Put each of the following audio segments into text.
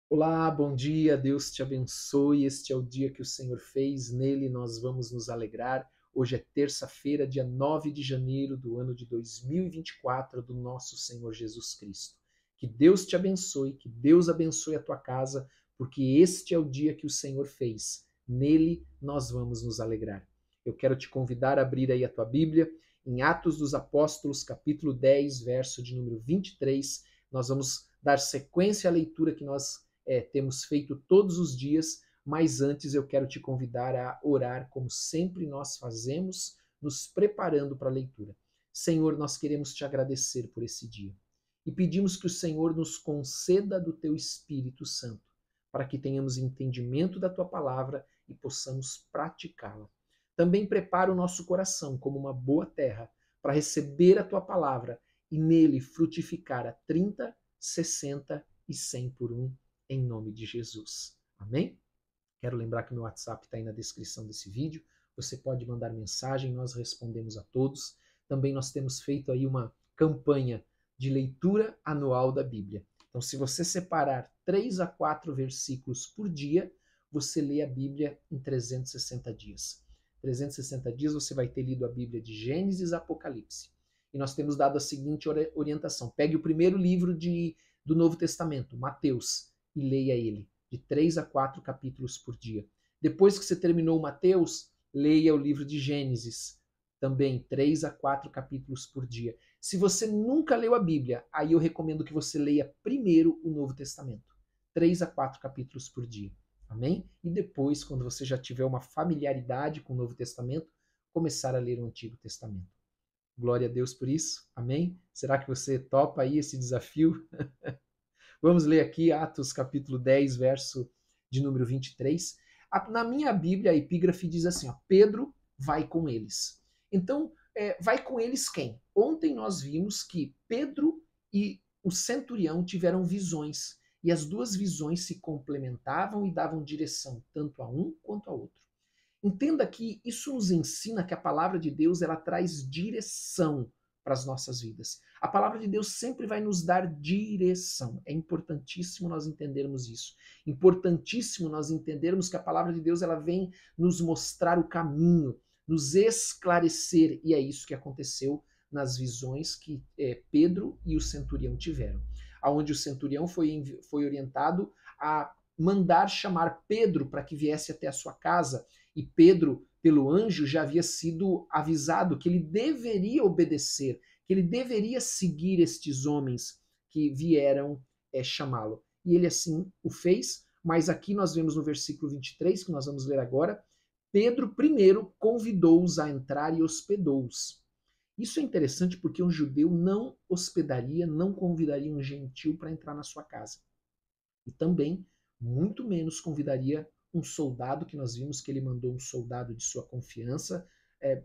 Olá, bom dia, Deus te abençoe. Este é o dia que o Senhor fez, nele nós vamos nos alegrar. Hoje é terça-feira, dia 9 de janeiro do ano de 2024, do nosso Senhor Jesus Cristo. Que Deus te abençoe, que Deus abençoe a tua casa, porque este é o dia que o Senhor fez. Nele nós vamos nos alegrar. Eu quero te convidar a abrir aí a tua Bíblia, em Atos dos Apóstolos, capítulo 10, verso de número 23. Nós vamos dar sequência à leitura que nós temos feito todos os dias, mas antes eu quero te convidar a orar como sempre nós fazemos, nos preparando para a leitura. Senhor, nós queremos te agradecer por esse dia e pedimos que o Senhor nos conceda do teu Espírito Santo, para que tenhamos entendimento da tua palavra e possamos praticá-la. Também prepara o nosso coração como uma boa terra para receber a tua palavra e nele frutificar a 30, 60 e 100 por um, em nome de Jesus. Amém? Quero lembrar que o meu WhatsApp está aí na descrição desse vídeo. Você pode mandar mensagem, nós respondemos a todos. Também nós temos feito aí uma campanha de leitura anual da Bíblia. Então, se você separar 3 a 4 versículos por dia, você lê a Bíblia em 360 dias. 360 dias você vai ter lido a Bíblia de Gênesis a Apocalipse. E nós temos dado a seguinte orientação. Pegue o primeiro livro do Novo Testamento, Mateus, e leia ele, de 3 a 4 capítulos por dia. Depois que você terminou Mateus, leia o livro de Gênesis, também 3 a 4 capítulos por dia. Se você nunca leu a Bíblia, aí eu recomendo que você leia primeiro o Novo Testamento, 3 a 4 capítulos por dia. Amém? E depois, quando você já tiver uma familiaridade com o Novo Testamento, começar a ler o Antigo Testamento. Glória a Deus por isso. Amém? Será que você topa aí esse desafio? Vamos ler aqui Atos capítulo 10, verso de número 23. Na minha Bíblia, a epígrafe diz assim, ó, Pedro vai com eles. Então, vai com eles quem? Ontem nós vimos que Pedro e o centurião tiveram visões, e as duas visões se complementavam e davam direção tanto a um quanto ao outro. Entenda que isso nos ensina que a palavra de Deus ela traz direção para as nossas vidas. A palavra de Deus sempre vai nos dar direção. É importantíssimo nós entendermos isso. Importantíssimo nós entendermos que a palavra de Deus ela vem nos mostrar o caminho, nos esclarecer, e é isso que aconteceu nas visões que Pedro e o centurião tiveram. Aonde o centurião foi orientado a mandar chamar Pedro para que viesse até a sua casa, e Pedro, pelo anjo, já havia sido avisado que ele deveria obedecer, que ele deveria seguir estes homens que vieram chamá-lo. E ele assim o fez, mas aqui nós vemos no versículo 23, que nós vamos ler agora, Pedro primeiro convidou-os a entrar e hospedou-os. Isso é interessante porque um judeu não hospedaria, não convidaria um gentil para entrar na sua casa. E também, muito menos, convidaria um soldado, que nós vimos que ele mandou um soldado de sua confiança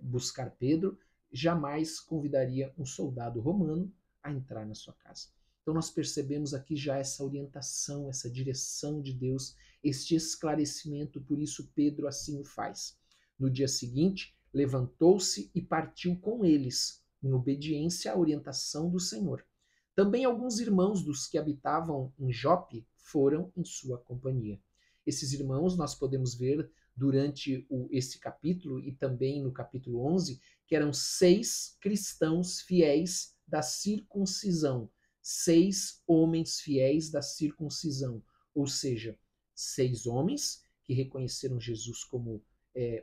buscar Pedro, jamais convidaria um soldado romano a entrar na sua casa. Então nós percebemos aqui já essa orientação, essa direção de Deus, este esclarecimento, por isso Pedro assim o faz. No dia seguinte, levantou-se e partiu com eles, em obediência à orientação do Senhor. Também alguns irmãos dos que habitavam em Jope foram em sua companhia. Esses irmãos nós podemos ver durante esse capítulo e também no capítulo 11, que eram 6 cristãos fiéis da circuncisão, 6 homens fiéis da circuncisão, ou seja, 6 homens que reconheceram Jesus como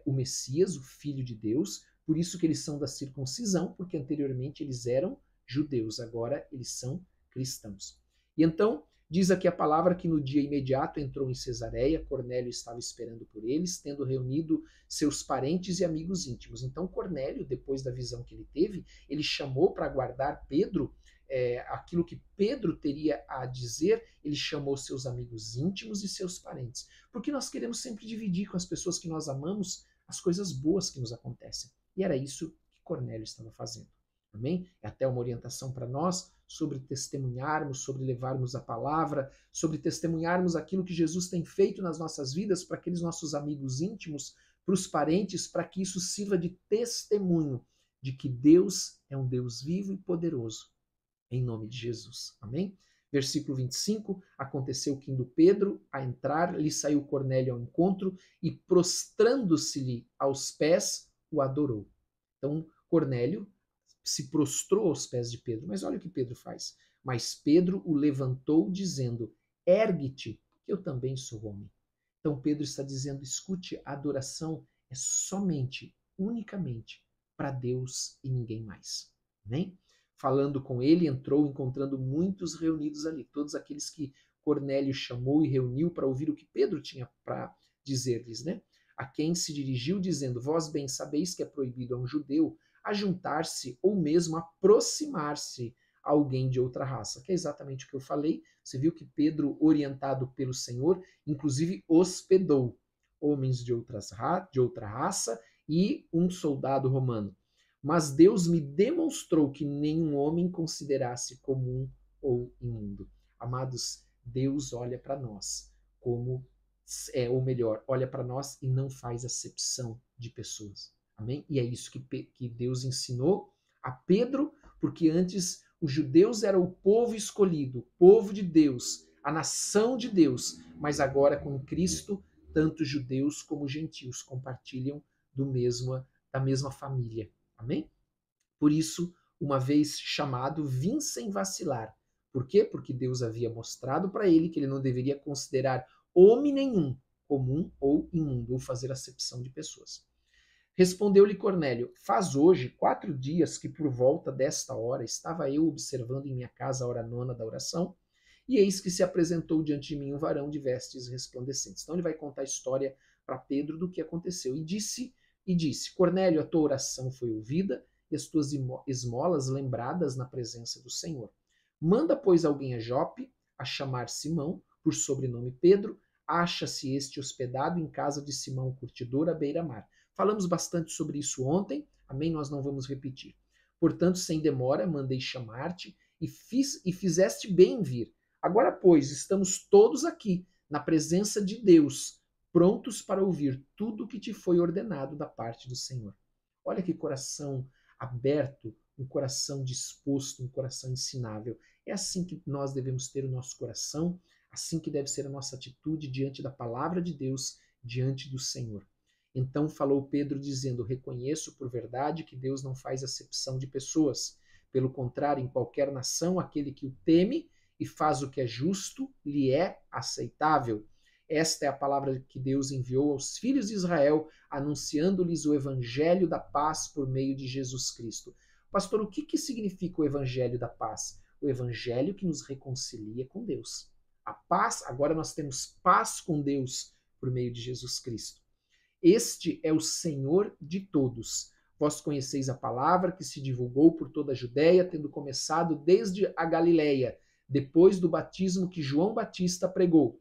o Messias, o Filho de Deus, por isso que eles são da circuncisão, porque anteriormente eles eram judeus, agora eles são cristãos. E então, diz aqui a palavra que no dia imediato entrou em Cesareia, Cornélio estava esperando por eles, tendo reunido seus parentes e amigos íntimos. Então Cornélio, depois da visão que ele teve, ele chamou para guardar Pedro, aquilo que Pedro teria a dizer, ele chamou seus amigos íntimos e seus parentes. Porque nós queremos sempre dividir com as pessoas que nós amamos as coisas boas que nos acontecem. E era isso que Cornélio estava fazendo. Amém? É até uma orientação para nós sobre testemunharmos, sobre levarmos a palavra, sobre testemunharmos aquilo que Jesus tem feito nas nossas vidas para aqueles nossos amigos íntimos, para os parentes, para que isso sirva de testemunho de que Deus é um Deus vivo e poderoso, em nome de Jesus. Amém? Versículo 25, aconteceu que indo Pedro a entrar, lhe saiu Cornélio ao encontro e prostrando-se-lhe aos pés, o adorou. Então, Cornélio se prostrou aos pés de Pedro. Mas olha o que Pedro faz. Mas Pedro o levantou dizendo, ergue-te, que eu também sou homem. Então Pedro está dizendo, escute, a adoração é somente, unicamente, para Deus e ninguém mais. Amém? Falando com ele, entrou encontrando muitos reunidos ali, todos aqueles que Cornélio chamou e reuniu para ouvir o que Pedro tinha para dizer-lhes, né? A quem se dirigiu dizendo, vós bem sabeis que é proibido a um judeu ajuntar-se ou mesmo aproximar-se a alguém de outra raça, que é exatamente o que eu falei. Você viu que Pedro, orientado pelo Senhor, inclusive hospedou homens de outra raça e um soldado romano. Mas Deus me demonstrou que nenhum homem considerasse comum ou imundo. Amados, Deus olha para nós como, ou melhor, olha para nós e não faz acepção de pessoas. Amém? E é isso que Deus ensinou a Pedro, porque antes os judeus eram o povo escolhido, o povo de Deus, a nação de Deus, mas agora com Cristo, tanto judeus como gentios compartilham da mesma família. Amém? Por isso, uma vez chamado, vim sem vacilar. Por quê? Porque Deus havia mostrado para ele que ele não deveria considerar homem nenhum comum ou imundo, ou fazer acepção de pessoas. Respondeu-lhe Cornélio, faz hoje 4 dias que por volta desta hora estava eu observando em minha casa a hora nona da oração, e eis que se apresentou diante de mim um varão de vestes resplandecentes. Então ele vai contar a história para Pedro do que aconteceu. E disse, Cornélio, a tua oração foi ouvida e as tuas esmolas lembradas na presença do Senhor. Manda, pois, alguém a Jope, a chamar Simão, por sobrenome Pedro, acha-se este hospedado em casa de Simão, curtidor, à beira-mar. Falamos bastante sobre isso ontem, amém? Nós não vamos repetir. Portanto, sem demora, mandei chamar-te e fizeste bem em vir. Agora, pois, estamos todos aqui, na presença de Deus, prontos para ouvir tudo o que te foi ordenado da parte do Senhor. Olha que coração aberto, um coração disposto, um coração ensinável. É assim que nós devemos ter o nosso coração, assim que deve ser a nossa atitude diante da palavra de Deus, diante do Senhor. Então falou Pedro dizendo, reconheço por verdade que Deus não faz acepção de pessoas. Pelo contrário, em qualquer nação, aquele que o teme e faz o que é justo, lhe é aceitável. Esta é a palavra que Deus enviou aos filhos de Israel, anunciando-lhes o evangelho da paz por meio de Jesus Cristo. Pastor, o que significa o evangelho da paz? O evangelho que nos reconcilia com Deus. A paz, agora nós temos paz com Deus por meio de Jesus Cristo. Este é o Senhor de todos. Vós conheceis a palavra que se divulgou por toda a Judéia, tendo começado desde a Galileia, depois do batismo que João Batista pregou,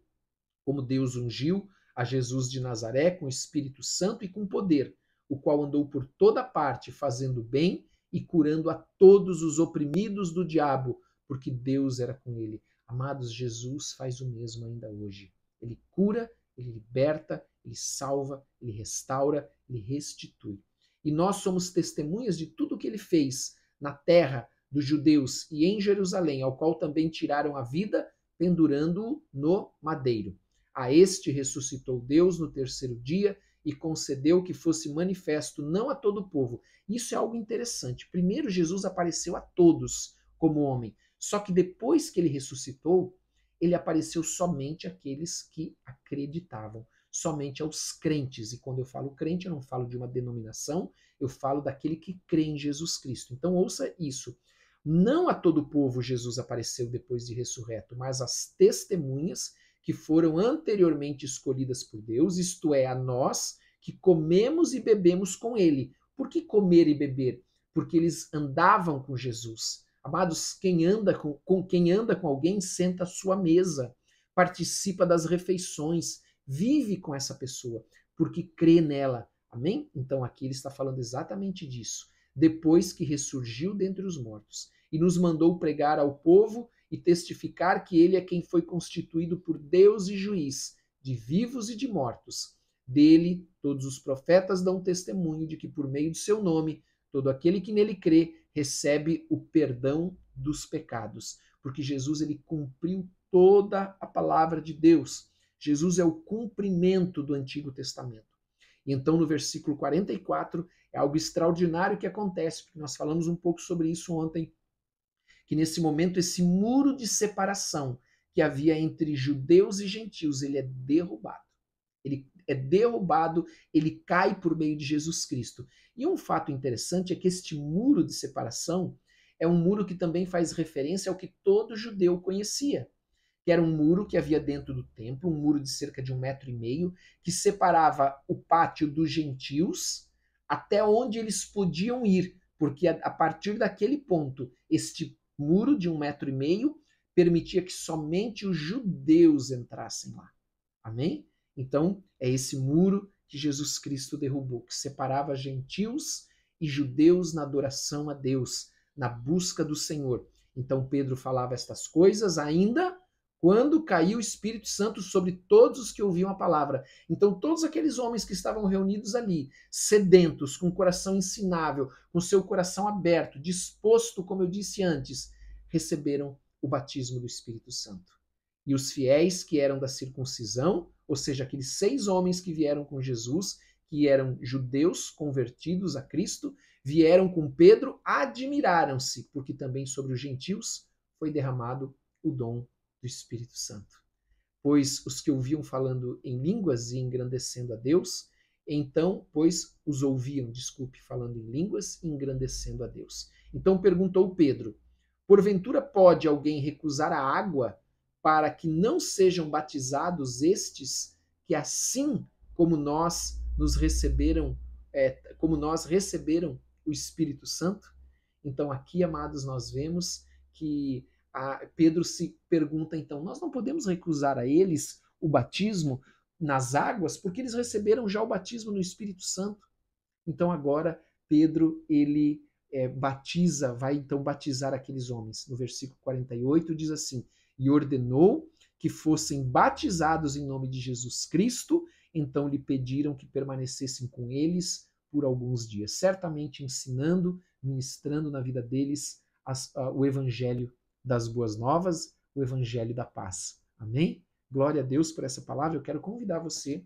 como Deus ungiu a Jesus de Nazaré com o Espírito Santo e com poder, o qual andou por toda parte fazendo bem e curando a todos os oprimidos do diabo, porque Deus era com ele. Amados, Jesus faz o mesmo ainda hoje. Ele cura, ele liberta, ele salva, ele restaura, ele restitui. E nós somos testemunhas de tudo o que ele fez na terra dos judeus e em Jerusalém, ao qual também tiraram a vida, pendurando-o no madeiro. A este ressuscitou Deus no terceiro dia e concedeu que fosse manifesto não a todo o povo. Isso é algo interessante. Primeiro, Jesus apareceu a todos como homem. Só que depois que ele ressuscitou, ele apareceu somente àqueles que acreditavam, somente aos crentes. E quando eu falo crente, eu não falo de uma denominação, eu falo daquele que crê em Jesus Cristo. Então ouça isso. Não a todo o povo Jesus apareceu depois de ressurreto, mas às testemunhas que foram anteriormente escolhidas por Deus, isto é, a nós que comemos e bebemos com ele. Por que comer e beber? Porque eles andavam com Jesus. Amados, quem anda com alguém senta à sua mesa, participa das refeições, vive com essa pessoa, porque crê nela. Amém? Então aqui ele está falando exatamente disso. Depois que ressurgiu dentre os mortos e nos mandou pregar ao povo e testificar que ele é quem foi constituído por Deus e juiz, de vivos e de mortos. Dele, todos os profetas dão testemunho de que por meio do seu nome, todo aquele que nele crê recebe o perdão dos pecados. porque Jesus ele cumpriu toda a palavra de Deus. Jesus é o cumprimento do Antigo Testamento. E então, no versículo 44, é algo extraordinário que acontece, porque nós falamos um pouco sobre isso ontem, que nesse momento esse muro de separação que havia entre judeus e gentios, ele é derrubado. Ele é derrubado, ele cai por meio de Jesus Cristo. E um fato interessante é que este muro de separação é um muro que também faz referência ao que todo judeu conhecia, que era um muro que havia dentro do templo, um muro de cerca de 1,5 m, que separava o pátio dos gentios até onde eles podiam ir, porque a partir daquele ponto, este muro de 1,5 m permitia que somente os judeus entrassem lá. Amém? Então, é esse muro que Jesus Cristo derrubou, que separava gentios e judeus na adoração a Deus, na busca do Senhor. Então, Pedro falava estas coisas ainda quando caiu o Espírito Santo sobre todos os que ouviam a palavra. Então, todos aqueles homens que estavam reunidos ali, sedentos, com o coração ensinável, com o seu coração aberto, disposto, como eu disse antes, receberam o batismo do Espírito Santo. E os fiéis que eram da circuncisão, ou seja, aqueles 6 homens que vieram com Jesus, que eram judeus convertidos a Cristo, vieram com Pedro, admiraram-se, porque também sobre os gentios foi derramado o dom do Espírito Santo. Pois os que ouviam falando em línguas e engrandecendo a Deus, falando em línguas e engrandecendo a Deus. Então perguntou Pedro: porventura pode alguém recusar a água para que não sejam batizados estes que assim como nós receberam o Espírito Santo? Então aqui, amados, nós vemos que Pedro se pergunta, então, nós não podemos recusar a eles o batismo nas águas, porque eles receberam já o batismo no Espírito Santo. Então agora Pedro, ele vai então batizar aqueles homens. No versículo 48 diz assim: e ordenou que fossem batizados em nome de Jesus Cristo, então lhe pediram que permanecessem com eles por alguns dias, certamente ensinando, ministrando na vida deles o evangelho das boas novas, o evangelho da paz. Amém? Glória a Deus por essa palavra. Eu quero convidar você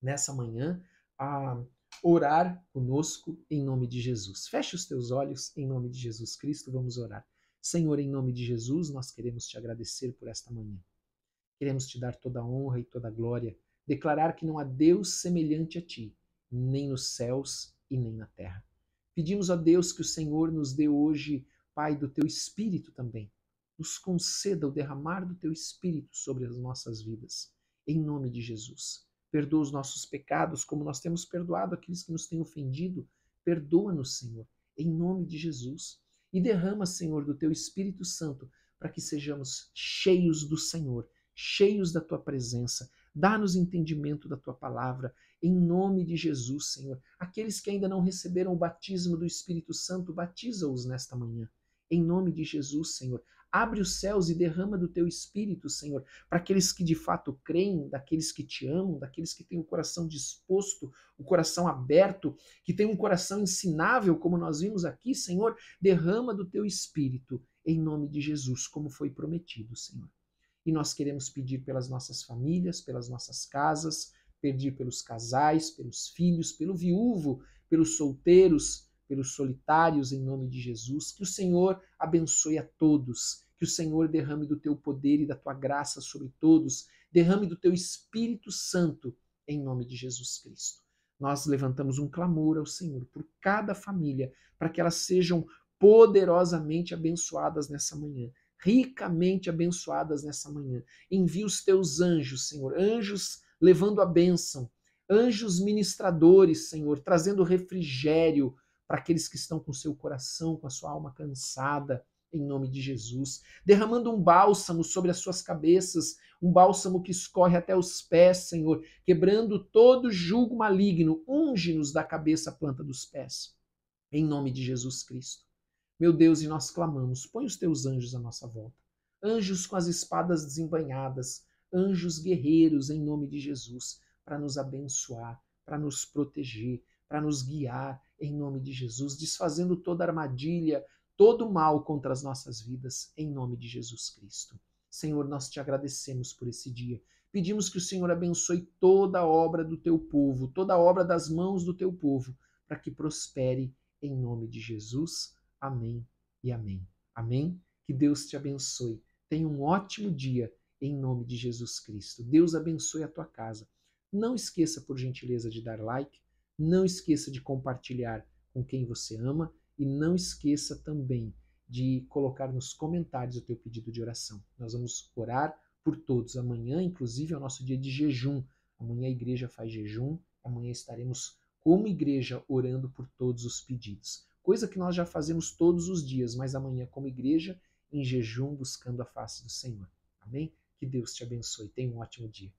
nessa manhã a orar conosco em nome de Jesus. Feche os teus olhos em nome de Jesus Cristo, vamos orar. Senhor, em nome de Jesus, nós queremos te agradecer por esta manhã. Queremos te dar toda a honra e toda a glória, declarar que não há Deus semelhante a ti, nem nos céus e nem na terra. Pedimos a Deus que o Senhor nos dê hoje, Pai, do teu Espírito também. Nos conceda o derramar do teu Espírito sobre as nossas vidas, em nome de Jesus. Perdoa os nossos pecados, como nós temos perdoado aqueles que nos têm ofendido. Perdoa-nos, Senhor, em nome de Jesus. E derrama, Senhor, do teu Espírito Santo, para que sejamos cheios do Senhor, cheios da tua presença. Dá-nos entendimento da tua palavra, em nome de Jesus, Senhor. Aqueles que ainda não receberam o batismo do Espírito Santo, batiza-os nesta manhã. Em nome de Jesus, Senhor. Abre os céus e derrama do teu Espírito, Senhor, para aqueles que de fato creem, daqueles que te amam, daqueles que têm o coração disposto, o coração aberto, que têm um coração ensinável, como nós vimos aqui, Senhor. Derrama do teu Espírito, em nome de Jesus, como foi prometido, Senhor. E nós queremos pedir pelas nossas famílias, pelas nossas casas, pedir pelos casais, pelos filhos, pelo viúvo, pelos solteiros, pelos solitários, em nome de Jesus. Que o Senhor abençoe a todos, que o Senhor derrame do teu poder e da tua graça sobre todos, derrame do teu Espírito Santo, em nome de Jesus Cristo. Nós levantamos um clamor ao Senhor por cada família, para que elas sejam poderosamente abençoadas nessa manhã, ricamente abençoadas nessa manhã. Envia os teus anjos, Senhor, anjos levando a bênção, anjos ministradores, Senhor, trazendo refrigério para aqueles que estão com seu coração, com a sua alma cansada, em nome de Jesus. Derramando um bálsamo sobre as suas cabeças, um bálsamo que escorre até os pés, Senhor, quebrando todo jugo maligno. Unge-nos da cabeça à planta dos pés, em nome de Jesus Cristo. Meu Deus, e nós clamamos, põe os teus anjos à nossa volta. Anjos com as espadas desembainhadas, anjos guerreiros, em nome de Jesus, para nos abençoar, para nos proteger, para nos guiar, em nome de Jesus, desfazendo toda armadilha, todo mal contra as nossas vidas, em nome de Jesus Cristo. Senhor, nós te agradecemos por esse dia. Pedimos que o Senhor abençoe toda a obra do teu povo, toda a obra das mãos do teu povo, para que prospere em nome de Jesus. Amém e amém. Amém? Que Deus te abençoe. Tenha um ótimo dia em nome de Jesus Cristo. Deus abençoe a tua casa. Não esqueça, por gentileza, de dar like. Não esqueça de compartilhar com quem você ama. E não esqueça também de colocar nos comentários o teu pedido de oração. Nós vamos orar por todos. Amanhã, inclusive, é o nosso dia de jejum. Amanhã a igreja faz jejum. Amanhã estaremos, como igreja, orando por todos os pedidos. Coisa que nós já fazemos todos os dias, mas amanhã, como igreja, em jejum, buscando a face do Senhor. Amém? Que Deus te abençoe. Tenha um ótimo dia.